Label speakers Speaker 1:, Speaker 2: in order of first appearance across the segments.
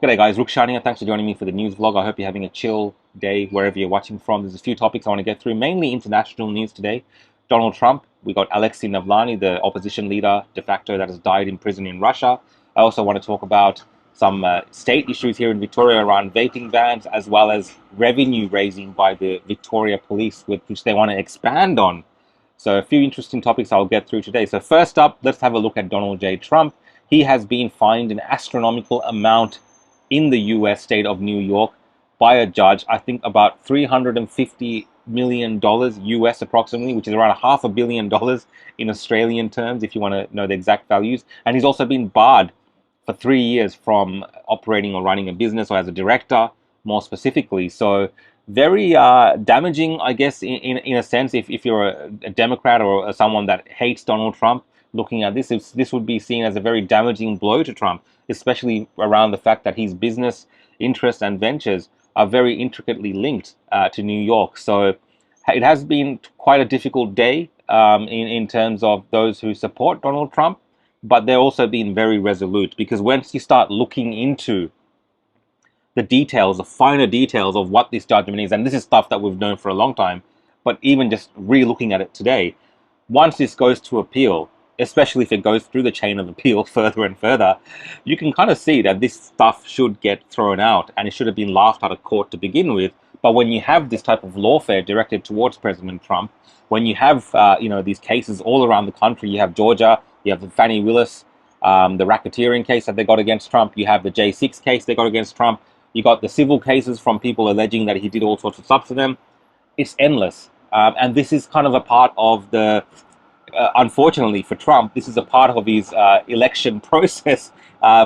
Speaker 1: G'day guys, Rukshan here. Thanks for joining me for the news vlog. I hope you're having a chill day wherever you're watching from. There's a few topics I want to get through, mainly international news today. Donald Trump, we got Alexei Navalny, the opposition leader de facto that has died in prison in Russia. I also want to talk about some state issues here in Victoria around vaping bans, as well as revenue raising by the Victoria Police, which they want to expand on. So a few interesting topics I'll get through today. So first up, let's have a look at Donald J. Trump. He has been fined an astronomical amount in the US state of New York by a judge, I think about $350 million US approximately, which is around $500 million in Australian terms, if you want to know the exact values. And he's also been barred for 3 years from operating or running a business, or as a director, more specifically. So very damaging, I guess, in a sense, if you're a Democrat or someone that hates Donald Trump. Looking at this would be seen as a very damaging blow to Trump, especially around the fact that his business interests and ventures are very intricately linked to New York. So it has been quite a difficult day in terms of those who support Donald Trump, but they're also being very resolute, because once you start looking into the details, the finer details of what this judgment is, and this is stuff that we've known for a long time, but even just re-looking at it today, once this goes to appeal, especially if it goes through the chain of appeal further and further, you can kind of see that this stuff should get thrown out, and it should have been laughed out of court to begin with. But when you have this type of lawfare directed towards President Trump, when you have these cases all around the country, you have Georgia, you have the Fannie Willis, the racketeering case that they got against Trump, you have the J6 case they got against Trump, you got the civil cases from people alleging that he did all sorts of stuff to them. It's endless, and this is kind of a part of the unfortunately for Trump, this is a part of his election process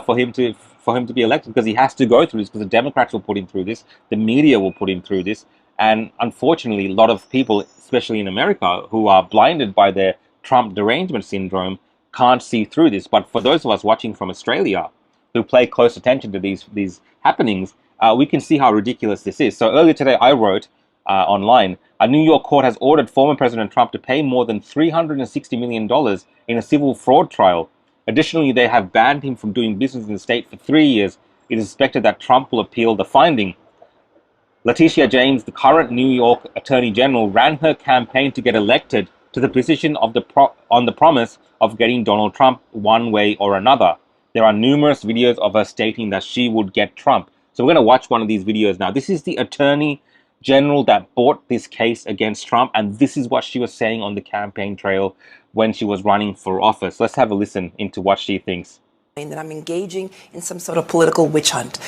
Speaker 1: for him to be elected, because he has to go through this, because the Democrats will put him through this, the media will put him through this, and unfortunately, a lot of people, especially in America, who are blinded by their Trump derangement syndrome, can't see through this. But for those of us watching from Australia, who pay close attention to these happenings, we can see how ridiculous this is. So earlier today, I wrote online, a New York court has ordered former President Trump to pay more than $360 million in a civil fraud trial. Additionally, they have banned him from doing business in the state for 3 years. It is expected that Trump will appeal the finding. Letitia James, the current New York Attorney General, ran her campaign to get elected to the position of on the promise of getting Donald Trump one way or another. There are numerous videos of her stating that she would get Trump. So we're going to watch one of these videos now. This is the Attorney General that bought this case against Trump, and this is what she was saying on the campaign trail when she was running for office. Let's have a listen into what she thinks.
Speaker 2: That I'm engaging in some sort of political witch hunt.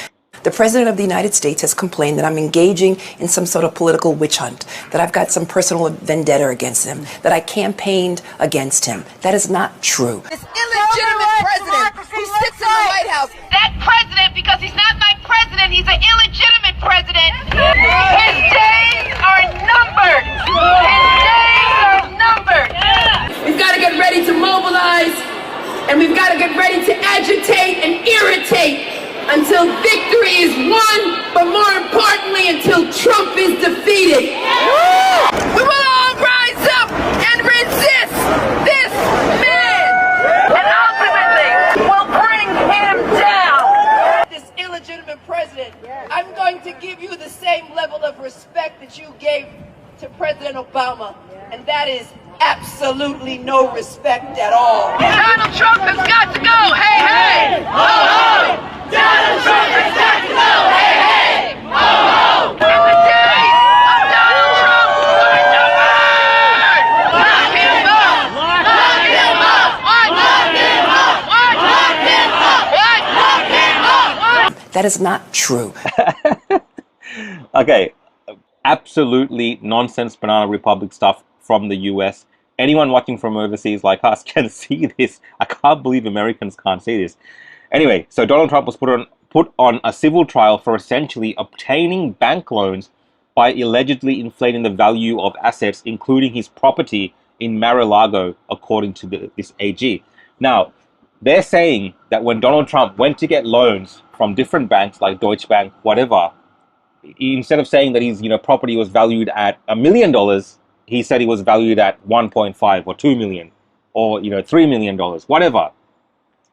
Speaker 2: The President of the United States has complained that I'm engaging in some sort of political witch hunt, that I've got some personal vendetta against him, that I campaigned against him. That is not true.
Speaker 3: This illegitimate president who sits in the White House.
Speaker 4: That president, because he's not my president, he's an illegitimate president. His days are numbered. His days are numbered.
Speaker 3: We've got to get ready to mobilize, and we've got to get ready to agitate and irritate until victory is won, but more importantly, until Trump is defeated. We will all rise up and resist this man,
Speaker 4: And ultimately, we'll bring him down.
Speaker 3: this illegitimate president. I'm going to give you the same level of respect that you gave to President Obama, and that is absolutely no respect at all.
Speaker 4: Donald Trump has got to go. Hey, hey. Ho, ho. Donald Trump has got to go. Hey, hey. Ho, ho. And the days of Donald Trump are numbered. Lock him up. Lock him up. What? Lock him up. What? Lock him up. What? Lock him up. What?
Speaker 2: That is not true.
Speaker 1: Okay, absolutely nonsense banana republic stuff from the US. Anyone watching from overseas like us can see this. I can't believe Americans can't see this. Anyway, so Donald Trump was put on a civil trial for essentially obtaining bank loans by allegedly inflating the value of assets, including his property in Mar-a-Lago, according to this AG. Now, they're saying that when Donald Trump went to get loans from different banks like Deutsche Bank, whatever, instead of saying that his property was valued at $1 million, he said he was valued at 1.5 or 2 million or $3 million, whatever.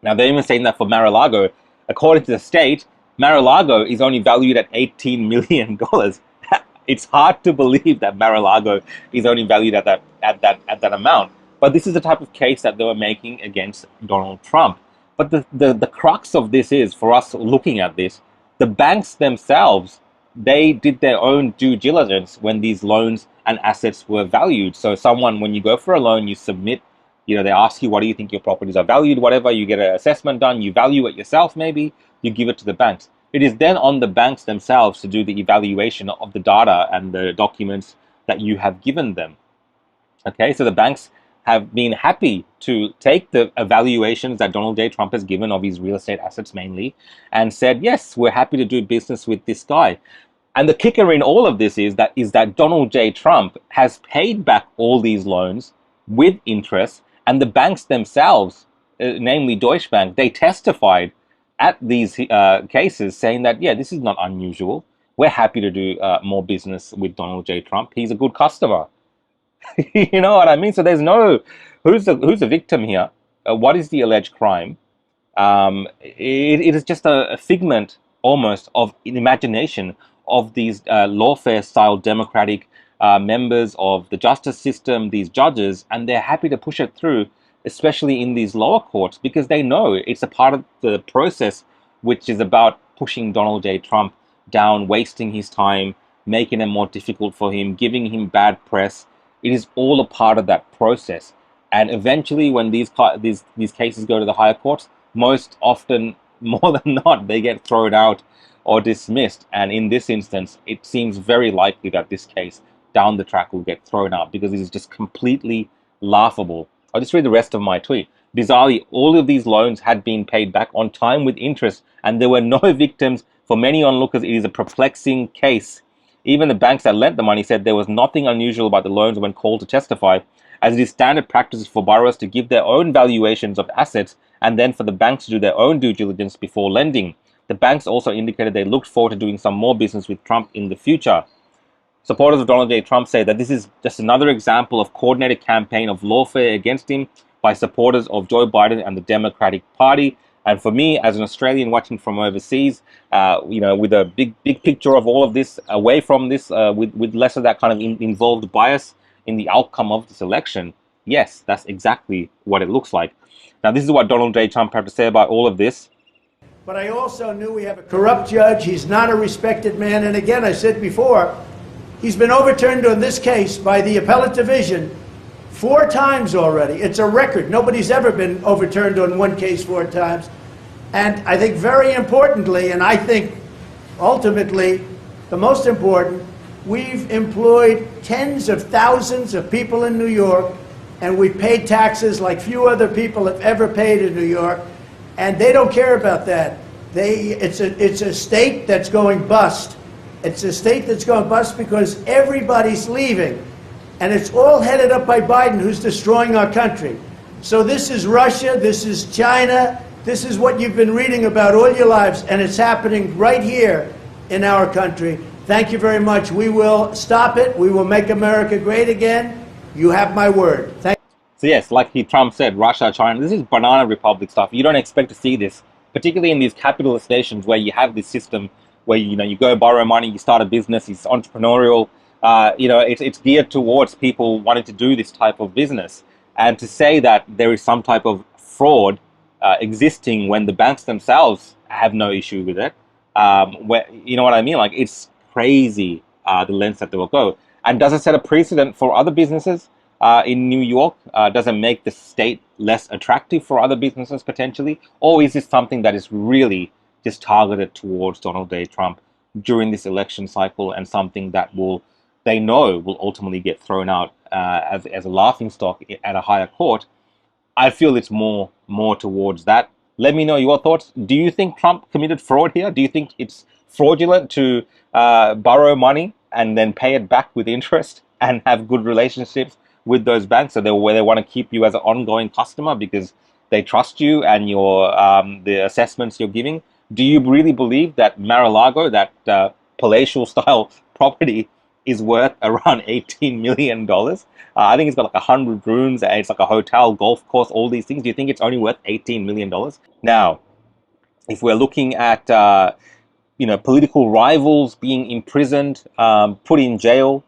Speaker 1: Now they're even saying that for Mar-a-Lago, according to the state, Mar-a-Lago is only valued at $18 million. It's hard to believe that Mar-a-Lago is only valued at that amount. But this is the type of case that they were making against Donald Trump. But the crux of this is, for us looking at this, the banks themselves, they did their own due diligence when these loans and assets were valued. So someone, when you go for a loan, you submit, they ask you, what do you think your properties are valued, whatever, you get an assessment done, you value it yourself maybe, you give it to the banks. It is then on the banks themselves to do the evaluation of the data and the documents that you have given them. Okay, so the banks have been happy to take the evaluations that Donald J. Trump has given of his real estate assets mainly and said, yes, we're happy to do business with this guy. And the kicker in all of this is that Donald J. Trump has paid back all these loans with interest, and the banks themselves, namely Deutsche Bank, they testified at these cases saying that, yeah, this is not unusual. We're happy to do more business with Donald J. Trump. He's a good customer. You know what I mean? So there's no, who's the victim here? What is the alleged crime? It is just a figment almost of imagination of these lawfare-style democratic members of the justice system, these judges, and they're happy to push it through, especially in these lower courts, because they know it's a part of the process which is about pushing Donald J. Trump down, wasting his time, making it more difficult for him, giving him bad press. It is all a part of that process. And eventually, when these cases go to the higher courts, most often, more than not, they get thrown out or dismissed. And in this instance, it seems very likely that this case down the track will get thrown out because it is just completely laughable. I'll just read the rest of my tweet. Bizarrely, all of these loans had been paid back on time with interest, and there were no victims. For many onlookers, it is a perplexing case. Even the banks that lent the money said there was nothing unusual about the loans when called to testify, as it is standard practice for borrowers to give their own valuations of assets and then for the banks to do their own due diligence before lending. The banks also indicated they looked forward to doing some more business with Trump in the future. Supporters of Donald J. Trump say that this is just another example of coordinated campaign of lawfare against him by supporters of Joe Biden and the Democratic Party. And for me, as an Australian watching from overseas, with a big picture of all of this, away from this, with less of that kind of involved bias in the outcome of this election, yes, that's exactly what it looks like. Now, this is what Donald J. Trump had to say about all of this.
Speaker 5: But I also knew we have a corrupt judge. He's not a respected man. And again, I said before, he's been overturned on this case by the appellate division 4 times already. It's a record. Nobody's ever been overturned on one case 4 times. And I think very importantly, and I think ultimately the most important, we've employed tens of thousands of people in New York, and we've paid taxes like few other people have ever paid in New York, and they don't care about that. It's a state that's going bust. It's a state that's going bust because everybody's leaving. And it's all headed up by Biden, who's destroying our country. So this is Russia, this is China, this is what you've been reading about all your lives, and it's happening right here in our country. Thank you very much. We will stop it. We will make America great again. You have my word. Thank you.
Speaker 1: So yes, like Trump said, Russia, China, this is banana republic stuff. You don't expect to see this, particularly in these capitalist nations where you have this system where you go borrow money, you start a business, it's entrepreneurial. It's geared towards people wanting to do this type of business. And to say that there is some type of fraud existing when the banks themselves have no issue with it, you know what I mean? Like, it's crazy the lengths that they will go. And does it set a precedent for other businesses in New York? Does it make the state less attractive for other businesses potentially? Or is this something that is really just targeted towards Donald J. Trump during this election cycle, and something that they know will ultimately get thrown out as a laughingstock at a higher court? I feel it's more towards that. Let me know your thoughts. Do you think Trump committed fraud here? Do you think it's fraudulent to borrow money and then pay it back with interest and have good relationships with those banks, so they want to keep you as an ongoing customer because they trust you and your the assessments you're giving? Do you really believe that Mar-a-Lago, that palatial style property, is worth around $18 million? I think it's got like 100 rooms, it's like a hotel, golf course, all these things. Do you think it's only worth $18 million? Now, if we're looking at political rivals being imprisoned, put in jail.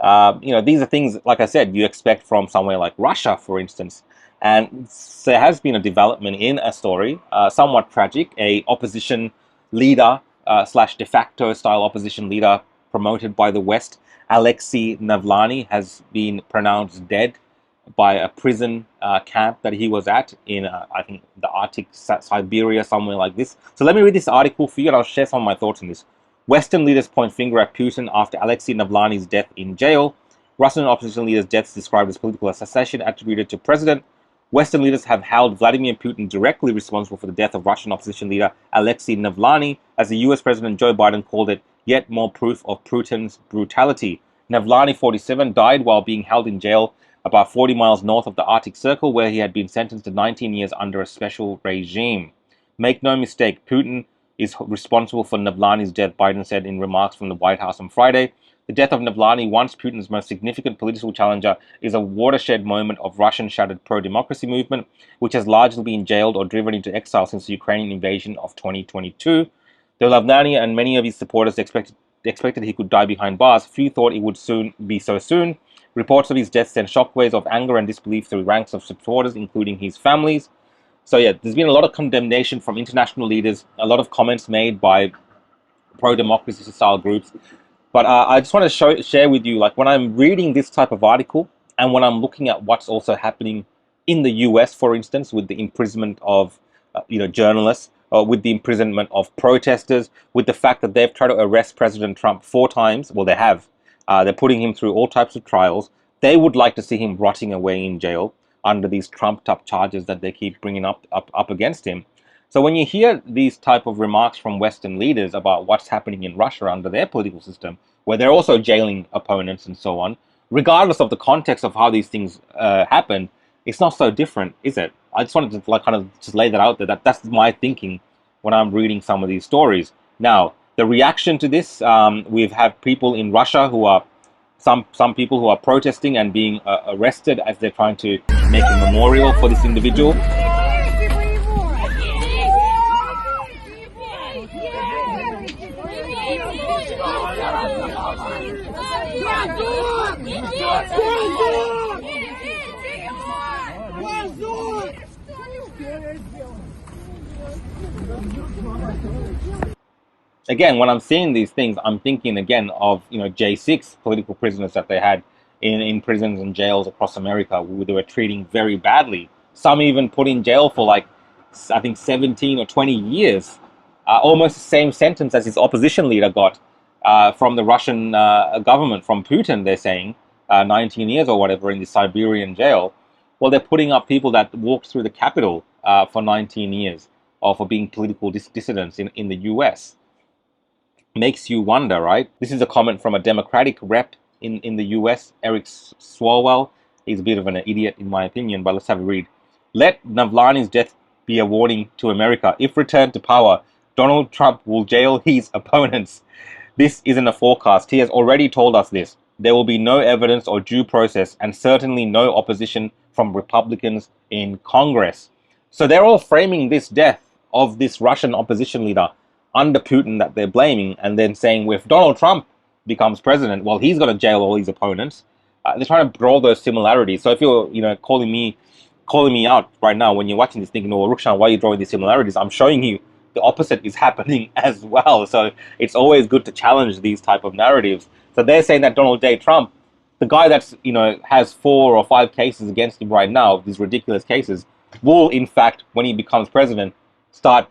Speaker 1: These are things, like I said, you expect from somewhere like Russia, for instance. And there has been a development in a story, somewhat tragic. A opposition leader slash de facto style opposition leader promoted by the West, Alexei Navalny, has been pronounced dead by a prison camp that he was at in, I think, the Arctic, Siberia, somewhere like this. So let me read this article for you, and I'll share some of my thoughts on this. Western leaders point finger at Putin after Alexei Navalny's death in jail. Russian opposition leaders' deaths described as political assassination attributed to president. Western leaders have held Vladimir Putin directly responsible for the death of Russian opposition leader Alexei Navalny, as the US President Joe Biden called it yet more proof of Putin's brutality. Navalny, 47, died while being held in jail about 40 miles north of the Arctic Circle, where he had been sentenced to 19 years under a special regime. Make no mistake, Putin is responsible for Navalny's death, Biden said in remarks from the White House on Friday. The death of Navalny, once Putin's most significant political challenger, is a watershed moment of Russian-shattered pro-democracy movement, which has largely been jailed or driven into exile since the Ukrainian invasion of 2022. Though Navalny and many of his supporters expected he could die behind bars, few thought it would soon be so soon. Reports of his death sent shockwaves of anger and disbelief through ranks of supporters, including his families. So yeah, there's been a lot of condemnation from international leaders, a lot of comments made by pro-democracy style groups. But I just want to share with you, like, when I'm reading this type of article and when I'm looking at what's also happening in the US, for instance, with the imprisonment of journalists, with the imprisonment of protesters, with the fact that they've tried to arrest President Trump 4 times. Well, they have. They're putting him through all types of trials. They would like to see him rotting away in jail under these trumped-up charges that they keep bringing up against him. So when you hear these type of remarks from Western leaders about what's happening in Russia under their political system, where they're also jailing opponents and so on, regardless of the context of how these things happen, it's not so different, is it? I just wanted to kind of just lay that out there. That's my thinking when I'm reading some of these stories. Now, the reaction to this, we've had people in Russia who are some people who are protesting and being arrested as they're trying to make a memorial for this individual. Again, when I'm seeing these things, I'm thinking again of J6 political prisoners that they had in prisons and jails across America, who they were treating very badly. Some even put in jail for I think 17 or 20 years, almost the same sentence as his opposition leader got from the Russian government, from Putin. They're saying 19 years or whatever in the Siberian jail. Well, they're putting up people that walked through the Capitol for 19 years, or for being political dissidents in the US. Makes you wonder, right? This is a comment from a Democratic rep in the US, Eric Swalwell. He's a bit of an idiot in my opinion, but let's have a read. Let Navalny's death be a warning to America. If returned to power, Donald Trump will jail his opponents. This isn't a forecast. He has already told us this. There will be no evidence or due process, and certainly no opposition from Republicans in Congress. So they're all framing this death of this Russian opposition leader under Putin that they're blaming, and then saying, well, if Donald Trump becomes president, well, he's going to jail all his opponents. They're trying to draw those similarities. So if you're, calling me out right now when you're watching this, thinking, "Oh, Rukshan, why are you drawing these similarities?" I'm showing you the opposite is happening as well. So it's always good to challenge these type of narratives. So they're saying that Donald J. Trump, the guy that's has 4 or 5 cases against him right now, these ridiculous cases, will in fact, when he becomes president, start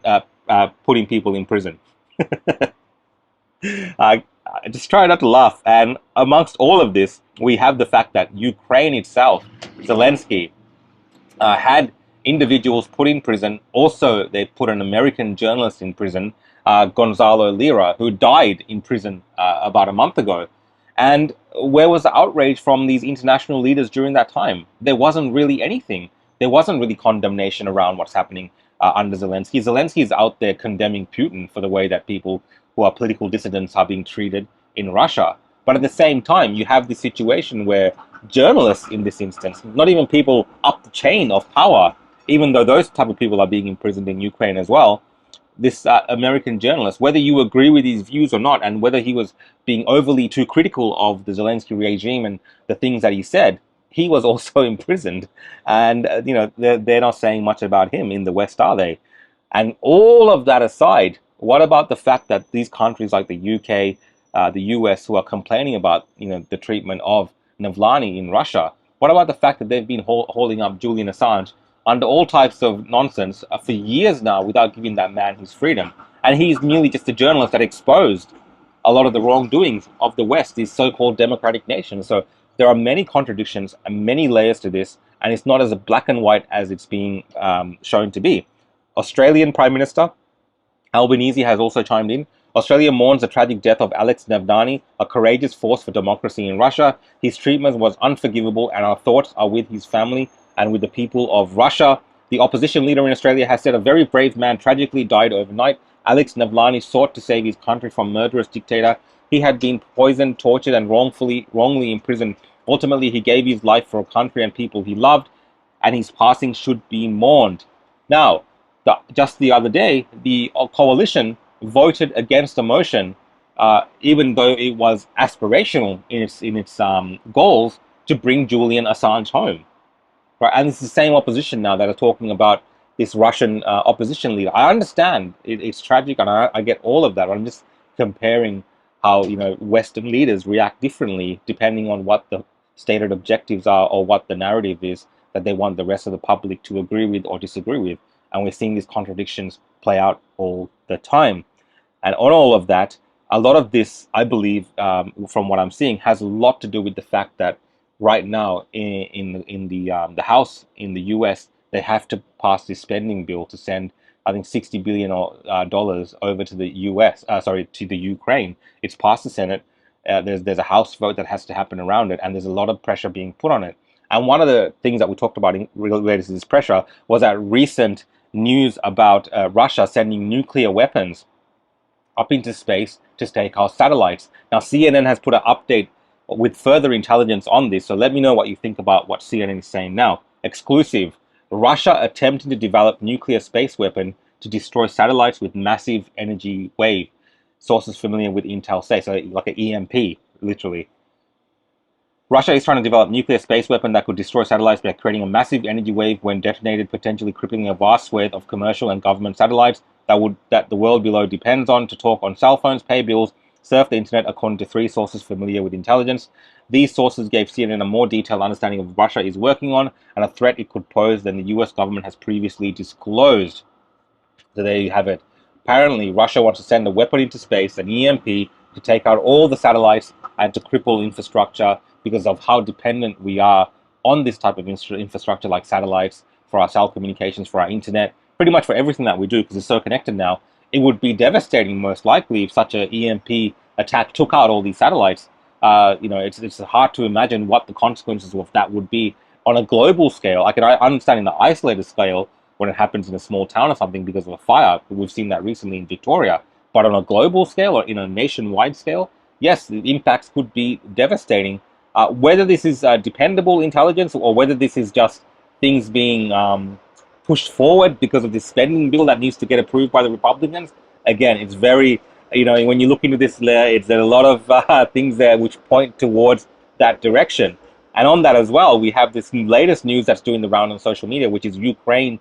Speaker 1: putting people in prison. I just try not to laugh. And amongst all of this, we have the fact that Ukraine itself, Zelensky, had individuals put in prison. Also, they put an American journalist in prison, Gonzalo Lira, who died in prison about a month ago. And where was the outrage from these international leaders during that time? There wasn't really anything. There wasn't really condemnation around what's happening under Zelensky. Zelensky is out there condemning Putin for the way that people who are political dissidents are being treated in Russia. But at the same time, you have this situation where journalists, in this instance, not even people up the chain of power, even though those type of people are being imprisoned in Ukraine as well, this American journalist, whether you agree with his views or not, and whether he was being overly too critical of the Zelensky regime and the things that he said, he was also imprisoned. And, they're not saying much about him in the West, are they? And all of that aside, what about the fact that these countries like the UK, the US, who are complaining about, the treatment of Navalny in Russia, what about the fact that they've been holding up Julian Assange under all types of nonsense for years now without giving that man his freedom? And he's merely just a journalist that exposed a lot of the wrongdoings of the West, these so-called democratic nations. So there are many contradictions and many layers to this, and it's not as black and white as it's being shown to be. Australian Prime Minister Albanese has also chimed in. Australia mourns the tragic death of Alexei Navalny, a courageous force for democracy in Russia. His treatment was unforgivable, and our thoughts are with his family and with the people of Russia. The opposition leader in Australia has said a very brave man tragically died overnight. Alexei Navalny sought to save his country from murderous dictator. He had been poisoned, tortured, and wrongly imprisoned. Ultimately, he gave his life for a country and people he loved, and his passing should be mourned. Now, just the other day, the coalition voted against the motion, even though it was aspirational in its goals to bring Julian Assange home. Right, and it's the same opposition now that are talking about this Russian opposition leader. I understand it's tragic, and I get all of that. I'm just comparing how Western leaders react differently depending on what the stated objectives are or what the narrative is that they want the rest of the public to agree with or disagree with. And we're seeing these contradictions play out all the time. And on all of that, a lot of this, I believe, from what I'm seeing, has a lot to do with the fact that right now in the House in the US, they have to pass this spending bill to send, I think, $60 billion dollars over to the US, to the Ukraine. It's passed the Senate. There's a House vote that has to happen around it, and there's a lot of pressure being put on it. And one of the things that we talked about related to this pressure was that recent news about Russia sending nuclear weapons up into space to take our satellites. Now, CNN has put an update with further intelligence on this, so let me know what you think about what CNN is saying now. Exclusive. Russia attempting to develop nuclear space weapon to destroy satellites with massive energy wave. Sources familiar with Intel say, so like an EMP, literally. Russia is trying to develop nuclear space weapon that could destroy satellites by creating a massive energy wave when detonated, potentially crippling a vast swathe of commercial and government satellites that the world below depends on to talk on cell phones, pay bills, surf the internet, according to 3 sources familiar with intelligence. These sources gave CNN a more detailed understanding of what Russia is working on and a threat it could pose than the US government has previously disclosed. So there you have it. Apparently, Russia wants to send a weapon into space, an EMP, to take out all the satellites and to cripple infrastructure because of how dependent we are on this type of infrastructure like satellites for our cell communications, for our internet, pretty much for everything that we do because it's so connected now. It would be devastating, most likely, if such an EMP attack took out all these satellites. It's hard to imagine what the consequences of that would be on a global scale. I understand in the isolated scale when it happens in a small town or something because of a fire. We've seen that recently in Victoria. But on a global scale or in a nationwide scale, yes, the impacts could be devastating. Whether this is dependable intelligence or whether this is just things being pushed forward because of this spending bill that needs to get approved by the Republicans, again, it's very, when you look into this, there's a lot of things there which point towards that direction. And on that as well, we have this latest news that's doing the round on social media, which is Ukraine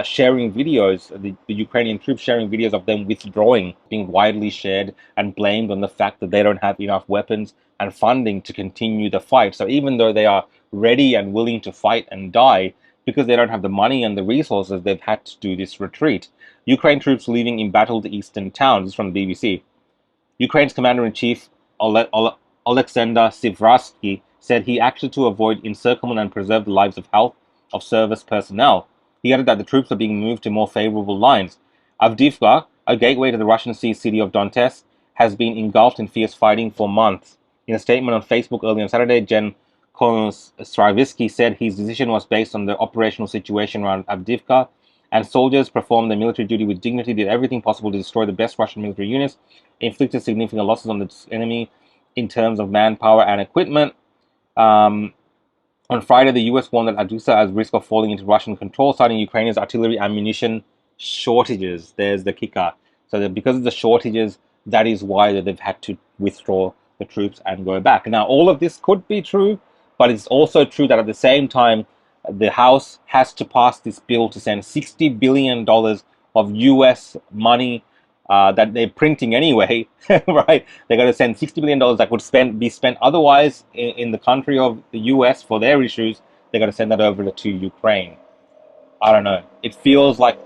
Speaker 1: sharing videos, the Ukrainian troops sharing videos of them withdrawing, being widely shared and blamed on the fact that they don't have enough weapons and funding to continue the fight. So even though they are ready and willing to fight and die, because they don't have the money and the resources, they've had to do this retreat. Ukraine troops leaving embattled eastern towns. This is from the BBC. Ukraine's commander-in-chief, Alexander Sivrarsky, said he acted to avoid encirclement and preserve the lives of health of service personnel. He added that the troops are being moved to more favorable lines. Avdiivka, a gateway to the Russian-seized city of Donetsk, has been engulfed in fierce fighting for months. In a statement on Facebook earlier on Saturday, Colonel Stravisky said his decision was based on the operational situation around Avdiivka, and soldiers performed their military duty with dignity, did everything possible to destroy the best Russian military units, inflicted significant losses on the enemy in terms of manpower and equipment. On Friday, the US warned that Odessa is at risk of falling into Russian control, citing Ukraine's artillery ammunition shortages. There's the kicker. So that because of the shortages, that is why that they've had to withdraw the troops and go back. Now, all of this could be true, but it's also true that at the same time, the House has to pass this bill to send $60 billion of US money that they're printing anyway, right? They're going to send $60 billion that could be spent otherwise in the country of the US for their issues. They're going to send that over to Ukraine. I don't know. It feels like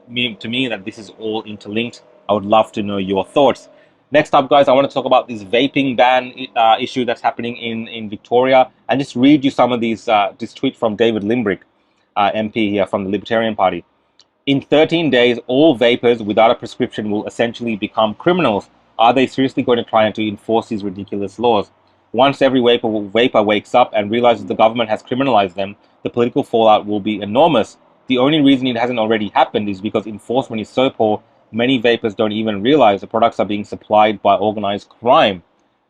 Speaker 1: to me that this is all interlinked. I would love to know your thoughts. Next up, guys, I want to talk about this vaping ban issue that's happening in Victoria, and just read you some of these. This tweet from David Limbrick, MP here from the Libertarian Party. In 13 days, all vapors without a prescription will essentially become criminals. Are they seriously going to try to enforce these ridiculous laws? Once every vapor wakes up and realizes the government has criminalized them, the political fallout will be enormous. The only reason it hasn't already happened is because enforcement is so poor, many vapors don't even realize the products are being supplied by organized crime.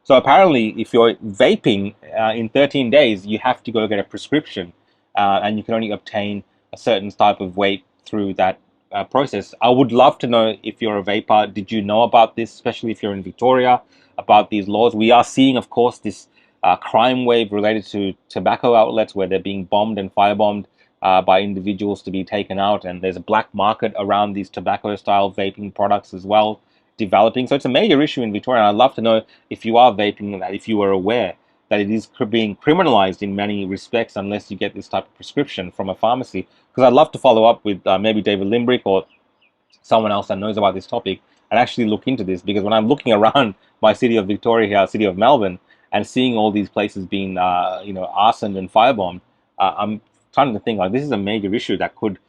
Speaker 1: So apparently, if you're vaping in 13 days, you have to go get a prescription, and you can only obtain a certain type of vape through that process. I would love to know if you're a vapor. Did you know about this, especially if you're in Victoria, about these laws? We are seeing, of course, this crime wave related to tobacco outlets where they're being bombed and firebombed by individuals to be taken out, and there's a black market around these tobacco-style vaping products as well developing. So it's a major issue in Victoria, and I'd love to know if you are vaping and that if you are aware that it is being criminalized in many respects unless you get this type of prescription from a pharmacy. Because I'd love to follow up with maybe David Limbrick or someone else that knows about this topic and actually look into this, because when I'm looking around my city of Victoria here, city of Melbourne, and seeing all these places being arsoned and firebombed, I'm trying to think like this is a major issue that could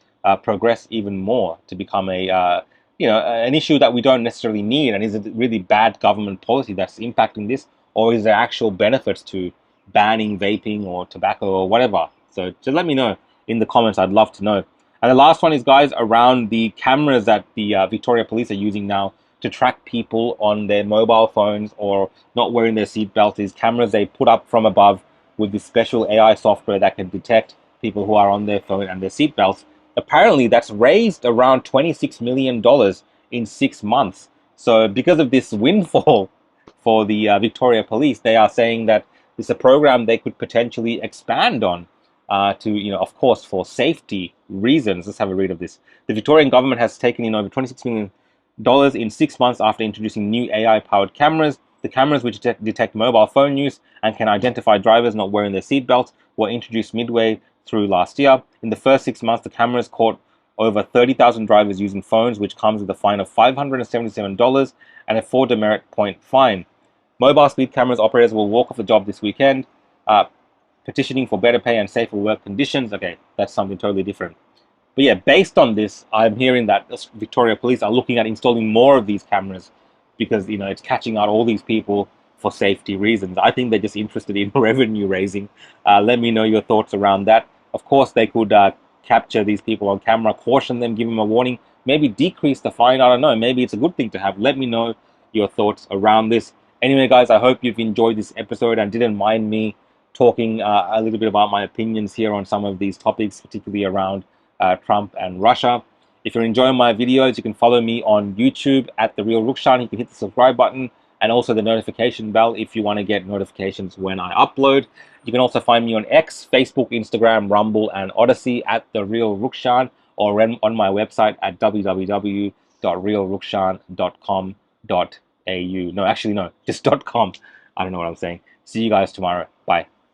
Speaker 1: progress even more to become an issue that we don't necessarily need. And is it really bad government policy that's impacting this, or is there actual benefits to banning vaping or tobacco or whatever? So just let me know in the comments. I'd love to know. And the last one is, guys, around the cameras that the Victoria Police are using now to track people on their mobile phones or not wearing their seatbelts. These cameras they put up from above with this special AI software that can detect people who are on their phone and their seatbelts. Apparently, that's raised around $26 million in 6 months. So because of this windfall for the Victoria Police, they are saying that it's a program they could potentially expand on to, of course, for safety reasons. Let's have a read of this. The Victorian government has taken in over $26 million in 6 months after introducing new AI-powered cameras. The cameras, which detect mobile phone use and can identify drivers not wearing their seatbelts, were introduced midway through last year. In the first 6 months, the cameras caught over 30,000 drivers using phones, which comes with a fine of $577 and a 4 demerit point fine. Mobile speed cameras operators will walk off the job this weekend, petitioning for better pay and safer work conditions. Okay, that's something totally different. But yeah, based on this, I'm hearing that Victoria Police are looking at installing more of these cameras because, it's catching out all these people for safety reasons. I think they're just interested in revenue raising. Let me know your thoughts around that. Of course, they could capture these people on camera, caution them, give them a warning, maybe decrease the fine. I don't know. Maybe it's a good thing to have. Let me know your thoughts around this. Anyway, guys, I hope you've enjoyed this episode and didn't mind me talking a little bit about my opinions here on some of these topics, particularly around Trump and Russia. If you're enjoying my videos, you can follow me on YouTube at The Real Rukshan. You can hit the subscribe button and also the notification bell if you want to get notifications when I upload. You can also find me on X, Facebook, Instagram, Rumble, and Odyssey at The Real Rukshan, or on my website at www.realrukshan.com.au. No, actually, no, just .com. I don't know what I'm saying. See you guys tomorrow. Bye.